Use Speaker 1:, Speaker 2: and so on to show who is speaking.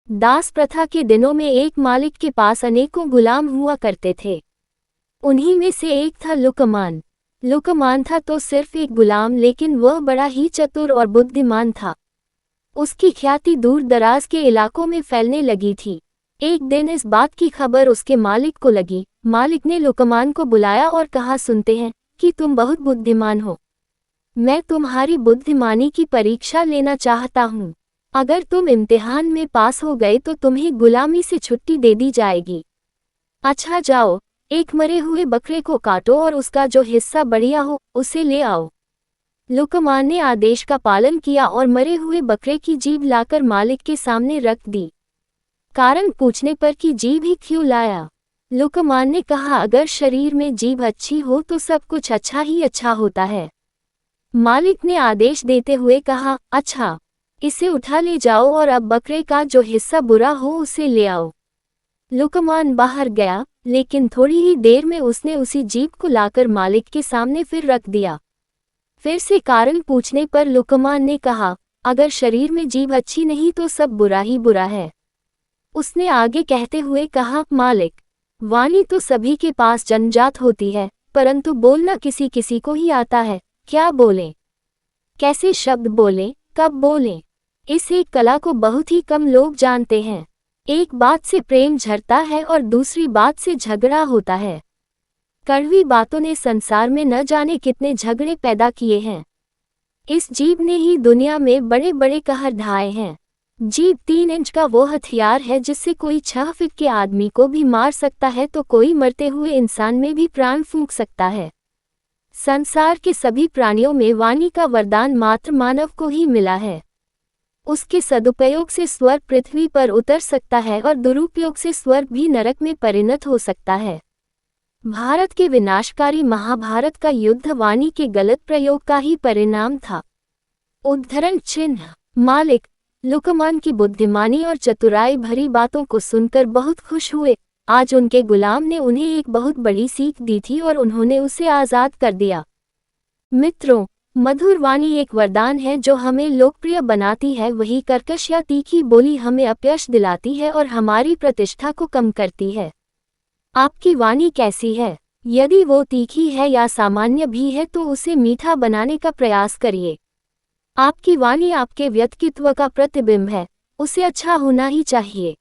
Speaker 1: दास प्रथा के दिनों में एक मालिक के पास अनेकों गुलाम हुआ करते थे। उन्हीं में से एक था लुकमान। लुकमान था तो सिर्फ एक गुलाम, लेकिन वह बड़ा ही चतुर और बुद्धिमान था। उसकी ख्याति दूर दराज के इलाकों में फैलने लगी थी। एक दिन इस बात की खबर उसके मालिक को लगी। मालिक ने लुकमान को बुलाया और कहा, सुनते हैं कि तुम बहुत बुद्धिमान हो। मैं तुम्हारी बुद्धिमानी की परीक्षा लेना चाहता हूँ। अगर तुम इम्तिहान में पास हो गए तो तुम्हें गुलामी से छुट्टी दे दी जाएगी। अच्छा जाओ, एक मरे हुए बकरे को काटो और उसका जो हिस्सा बढ़िया हो उसे ले आओ। लुकमान ने आदेश का पालन किया और मरे हुए बकरे की जीभ लाकर मालिक के सामने रख दी। कारण पूछने पर कि जीभ ही क्यों लाया? लुकमान ने कहा, अगर शरीर में जीभ अच्छी हो तो सब कुछ अच्छा ही अच्छा होता है। मालिक ने आदेश देते हुए कहा, अच्छा, इसे उठा ले जाओ और अब बकरे का जो हिस्सा बुरा हो उसे ले आओ। लुकमान बाहर गया, लेकिन थोड़ी ही देर में उसने उसी जीभ को लाकर मालिक के सामने फिर रख दिया। फिर से कारण पूछने पर लुकमान ने कहा, अगर शरीर में जीभ अच्छी नहीं तो सब बुरा ही बुरा है। उसने आगे कहते हुए कहा, मालिक, वाणी तो सभी के पास जन्मजात होती है, परंतु बोलना किसी किसी को ही आता है। क्या बोलें, कैसे शब्द बोलें, कब बोलें, इस एक कला को बहुत ही कम लोग जानते हैं। एक बात से प्रेम झरता है और दूसरी बात से झगड़ा होता है। कड़वी बातों ने संसार में न जाने कितने झगड़े पैदा किए हैं। इस जीभ ने ही दुनिया में बड़े बड़े कहर ढाए हैं। जीभ 3 इंच का वो हथियार है जिससे कोई 6 फीट के आदमी को भी मार सकता है तो कोई मरते हुए इंसान में भी प्राण फूंक सकता है। संसार के सभी प्राणियों में वाणी का वरदान मात्र मानव को ही मिला है। उसके सदुपयोग से स्वर्ग पृथ्वी पर उतर सकता है और दुरुपयोग से स्वर्ग भी नरक में परिणत हो सकता है। भारत के विनाशकारी महाभारत का युद्ध वाणी के गलत प्रयोग का ही परिणाम था। उद्धरण चिन्ह। मालिक लुकमान की बुद्धिमानी और चतुराई भरी बातों को सुनकर बहुत खुश हुए। आज उनके गुलाम ने उन्हें एक बहुत बड़ी सीख दी थी और उन्होंने उसे आज़ाद कर दिया। मित्रों, मधुर वाणी एक वरदान है जो हमें लोकप्रिय बनाती है, वही कर्कश या तीखी बोली हमें अपयश दिलाती है और हमारी प्रतिष्ठा को कम करती है। आपकी वाणी कैसी है? यदि वो तीखी है या सामान्य भी है तो उसे मीठा बनाने का प्रयास करिए। आपकी वाणी आपके व्यक्तित्व का प्रतिबिंब है, उसे अच्छा होना ही चाहिए।